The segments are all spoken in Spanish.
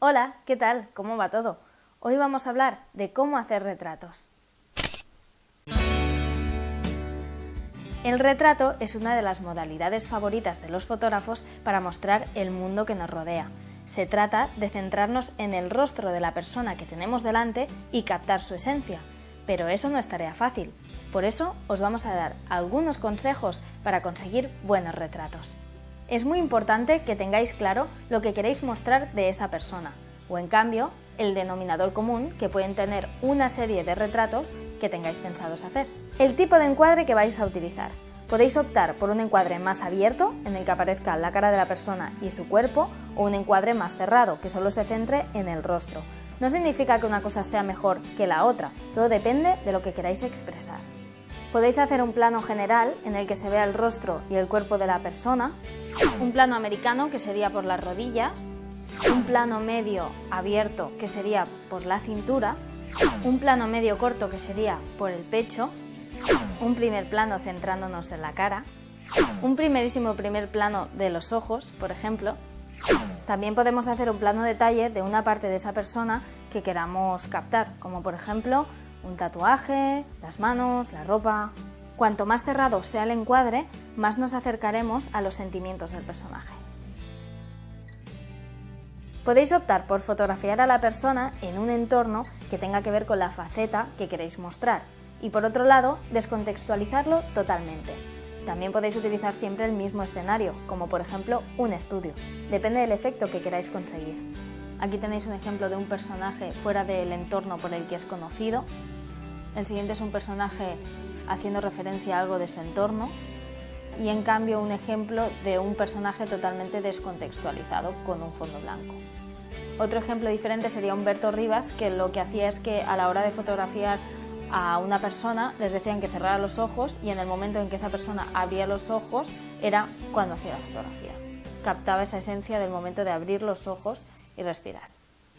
Hola, ¿qué tal? ¿Cómo va todo? Hoy vamos a hablar de cómo hacer retratos. El retrato es una de las modalidades favoritas de los fotógrafos para mostrar el mundo que nos rodea. Se trata de centrarnos en el rostro de la persona que tenemos delante y captar su esencia. Pero eso no es tarea fácil. Por eso os vamos a dar algunos consejos para conseguir buenos retratos. Es muy importante que tengáis claro lo que queréis mostrar de esa persona, o en cambio, el denominador común que pueden tener una serie de retratos que tengáis pensados hacer. El tipo de encuadre que vais a utilizar. Podéis optar por un encuadre más abierto, en el que aparezca la cara de la persona y su cuerpo, o un encuadre más cerrado, que solo se centre en el rostro. No significa que una cosa sea mejor que la otra, todo depende de lo que queráis expresar. Podéis hacer un plano general en el que se vea el rostro y el cuerpo de la persona, un plano americano que sería por las rodillas, un plano medio abierto que sería por la cintura, un plano medio corto que sería por el pecho, un primer plano centrándonos en la cara, un primerísimo primer plano de los ojos, por ejemplo. También podemos hacer un plano detalle de una parte de esa persona que queramos captar, como por ejemplo un tatuaje, las manos, la ropa. Cuanto más cerrado sea el encuadre, más nos acercaremos a los sentimientos del personaje. Podéis optar por fotografiar a la persona en un entorno que tenga que ver con la faceta que queréis mostrar y, por otro lado, descontextualizarlo totalmente. También podéis utilizar siempre el mismo escenario, como por ejemplo un estudio. Depende del efecto que queráis conseguir. Aquí tenéis un ejemplo de un personaje fuera del entorno por el que es conocido. El siguiente es un personaje haciendo referencia a algo de su entorno. Y en cambio un ejemplo de un personaje totalmente descontextualizado con un fondo blanco. Otro ejemplo diferente sería Humberto Rivas, que lo que hacía es que a la hora de fotografiar a una persona les decían que cerrara los ojos y en el momento en que esa persona abría los ojos era cuando hacía la fotografía. Captaba esa esencia del momento de abrir los ojos y respirar.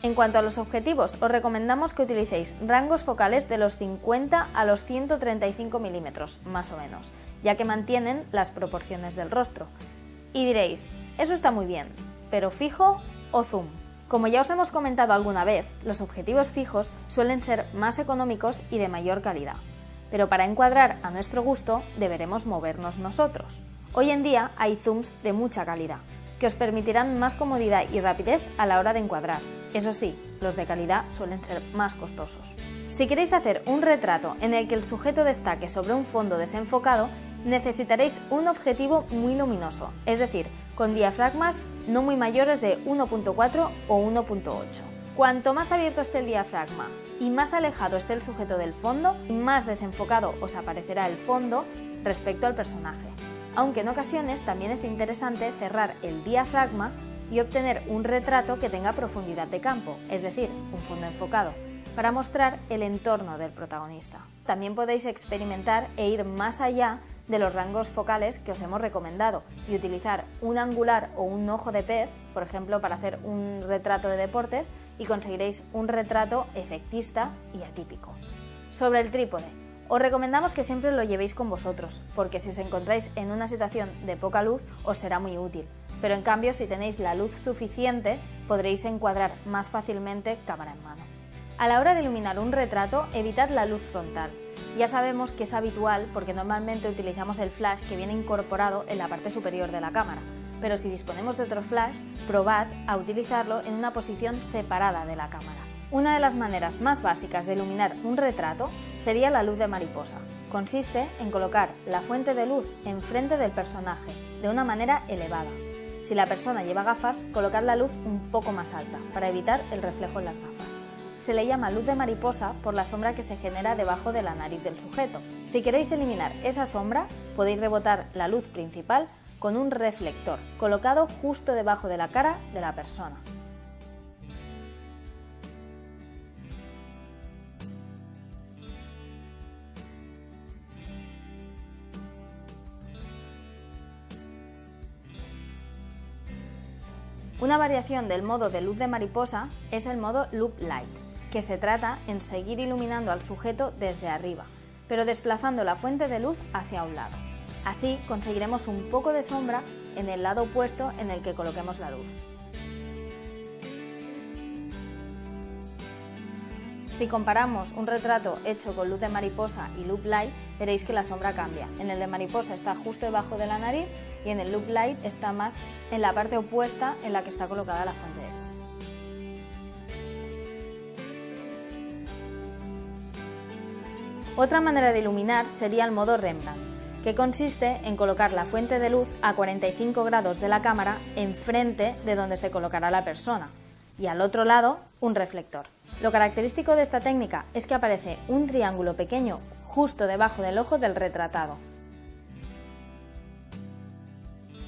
En cuanto a los objetivos, os recomendamos que utilicéis rangos focales de los 50 a los 135 milímetros, más o menos, ya que mantienen las proporciones del rostro. Y diréis, eso está muy bien, pero ¿fijo o zoom? Como ya os hemos comentado alguna vez, los objetivos fijos suelen ser más económicos y de mayor calidad, pero para encuadrar a nuestro gusto deberemos movernos nosotros. Hoy en día hay zooms de mucha calidad, que os permitirán más comodidad y rapidez a la hora de encuadrar. Eso sí, los de calidad suelen ser más costosos. Si queréis hacer un retrato en el que el sujeto destaque sobre un fondo desenfocado, necesitaréis un objetivo muy luminoso, es decir, con diafragmas no muy mayores de 1.4 o 1.8. Cuanto más abierto esté el diafragma y más alejado esté el sujeto del fondo, más desenfocado os aparecerá el fondo respecto al personaje. Aunque en ocasiones también es interesante cerrar el diafragma y obtener un retrato que tenga profundidad de campo, es decir, un fondo enfocado, para mostrar el entorno del protagonista. También podéis experimentar e ir más allá de los rangos focales que os hemos recomendado y utilizar un angular o un ojo de pez, por ejemplo, para hacer un retrato de deportes y conseguiréis un retrato efectista y atípico. Sobre el trípode, os recomendamos que siempre lo llevéis con vosotros, porque si os encontráis en una situación de poca luz os será muy útil, pero en cambio si tenéis la luz suficiente podréis encuadrar más fácilmente cámara en mano. A la hora de iluminar un retrato, evitad la luz frontal. Ya sabemos que es habitual porque normalmente utilizamos el flash que viene incorporado en la parte superior de la cámara, pero si disponemos de otro flash, probad a utilizarlo en una posición separada de la cámara. Una de las maneras más básicas de iluminar un retrato sería la luz de mariposa. Consiste en colocar la fuente de luz enfrente del personaje, de una manera elevada. Si la persona lleva gafas, colocad la luz un poco más alta, para evitar el reflejo en las gafas. Se le llama luz de mariposa por la sombra que se genera debajo de la nariz del sujeto. Si queréis eliminar esa sombra, podéis rebotar la luz principal con un reflector, colocado justo debajo de la cara de la persona. Una variación del modo de luz de mariposa es el modo Loop Light, que se trata en seguir iluminando al sujeto desde arriba, pero desplazando la fuente de luz hacia un lado. Así conseguiremos un poco de sombra en el lado opuesto en el que coloquemos la luz. Si comparamos un retrato hecho con luz de mariposa y loop light, veréis que la sombra cambia. En el de mariposa está justo debajo de la nariz y en el loop light está más en la parte opuesta en la que está colocada la fuente de luz. Otra manera de iluminar sería el modo Rembrandt, que consiste en colocar la fuente de luz a 45 grados de la cámara enfrente de donde se colocará la persona y al otro lado un reflector. Lo característico de esta técnica es que aparece un triángulo pequeño justo debajo del ojo del retratado.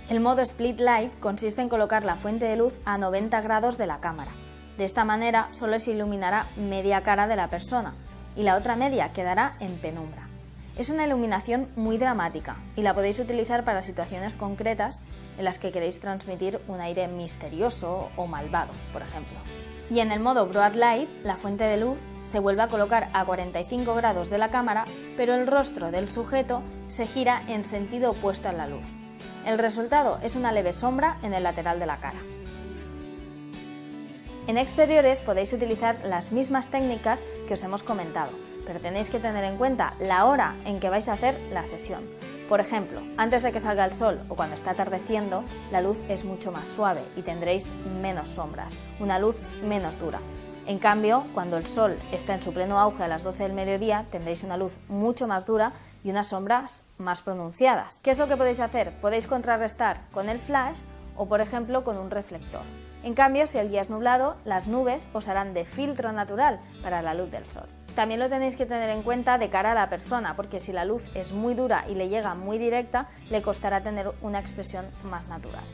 El modo Split Light consiste en colocar la fuente de luz a 90 grados de la cámara. De esta manera solo se iluminará media cara de la persona y la otra media quedará en penumbra. Es una iluminación muy dramática y la podéis utilizar para situaciones concretas en las que queréis transmitir un aire misterioso o malvado, por ejemplo. Y en el modo Broad Light, la fuente de luz se vuelve a colocar a 45 grados de la cámara, pero el rostro del sujeto se gira en sentido opuesto a la luz. El resultado es una leve sombra en el lateral de la cara. En exteriores podéis utilizar las mismas técnicas que os hemos comentado, pero tenéis que tener en cuenta la hora en que vais a hacer la sesión. Por ejemplo, antes de que salga el sol o cuando está atardeciendo, la luz es mucho más suave y tendréis menos sombras, una luz menos dura. En cambio, cuando el sol está en su pleno auge a las 12 del mediodía, tendréis una luz mucho más dura y unas sombras más pronunciadas. ¿Qué es lo que podéis hacer? Podéis contrarrestar con el flash o, por ejemplo, con un reflector. En cambio, si el día es nublado, las nubes os harán de filtro natural para la luz del sol. También lo tenéis que tener en cuenta de cara a la persona, porque si la luz es muy dura y le llega muy directa, le costará tener una expresión más natural.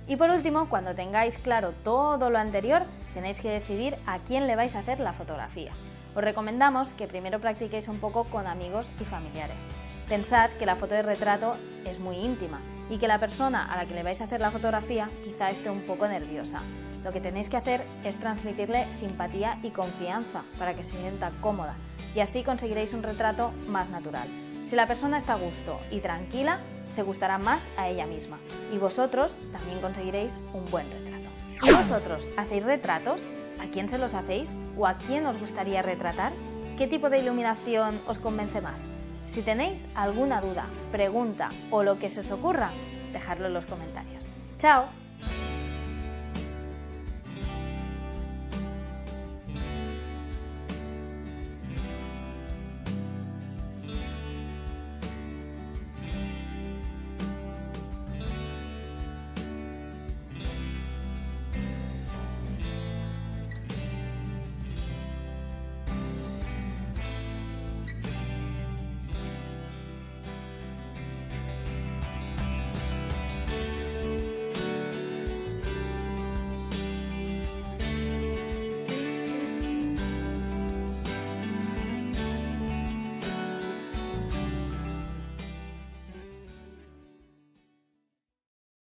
Y por último, cuando tengáis claro todo lo anterior, tenéis que decidir a quién le vais a hacer la fotografía. Os recomendamos que primero practiquéis un poco con amigos y familiares. Pensad que la foto de retrato es muy íntima y que la persona a la que le vais a hacer la fotografía quizá esté un poco nerviosa. Lo que tenéis que hacer es transmitirle simpatía y confianza para que se sienta cómoda y así conseguiréis un retrato más natural. Si la persona está a gusto y tranquila, se gustará más a ella misma y vosotros también conseguiréis un buen retrato. ¿Y vosotros hacéis retratos? ¿A quién se los hacéis? ¿O a quién os gustaría retratar? ¿Qué tipo de iluminación os convence más? Si tenéis alguna duda, pregunta o lo que se os ocurra, dejadlo en los comentarios. ¡Chao!